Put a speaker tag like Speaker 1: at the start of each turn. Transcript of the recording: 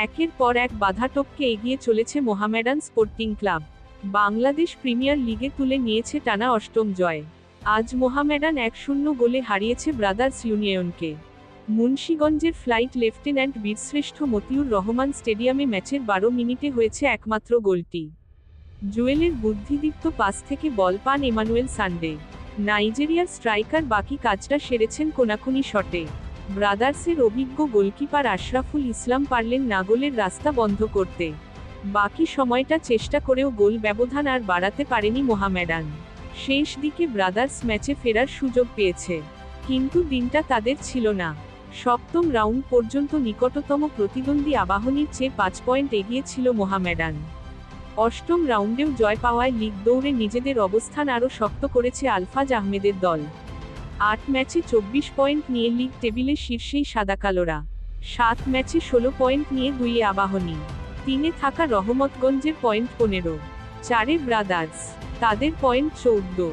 Speaker 1: একের পর এক বাধা টপকে এগিয়ে চলেছে Mohammedan sporting club. Bangladesh premier লিগে তুলে নিয়েছে টানা অষ্টম জয়। আজ মোহামেডান 1-0 গোলে হারিয়েছে ব্রাদার্স ইউনিয়নকে। মুন্সিগঞ্জের ফ্লাইট লেফটেন্যান্ট বীরশ্রেষ্ঠ মতিউর রহমান স্টেডিয়ামে ম্যাচের 12 মিনিটে হয়েছে একমাত্র গোলটি। জুয়েলের বুদ্ধিদীপ্ত পাস থেকে বল পান এমানুয়েল সান্ডে। নাইজেরিয়ার স্ট্রাইকার বাকি কাজটা সেরেছেন কোনাকুনি শটে। ব্রাদার্সের অভিজ্ঞ গোলকিপার আশরাফুল ইসলাম পারলেন না গোলের রাস্তা বন্ধ করতে। বাকি সময়টা চেষ্টা করেও গোল ব্যবধান আর বাড়াতে পারেনি মোহামেডান। শেষ দিকে ব্রাদার্স ম্যাচে ফেরার সুযোগ পেয়েছে, কিন্তু দিনটা তাদের ছিল না। সপ্তম রাউন্ড পর্যন্ত নিকটতম প্রতিদ্বন্দ্বী আবাহনীর চেয়ে 5 পয়েন্ট এগিয়ে ছিল মোহামেডান। অষ্টম রাউন্ডেও জয় পাওয়ায় লিগ দৌড়ে নিজেদের অবস্থান আরও শক্ত করেছে আলফাজ আহমেদের দল। 8 ম্যাচে 24 পয়েন্ট নিয়ে লিগ টেবিলের শীর্ষেই সাদাকালোরা। 7 ম্যাচে 16 পয়েন্ট নিয়ে 2-এ আবাহনী, 3-এ থাকা রহমতগঞ্জের পয়েন্ট 15, 4-এ ব্রাদার্স, তাদের পয়েন্ট 14।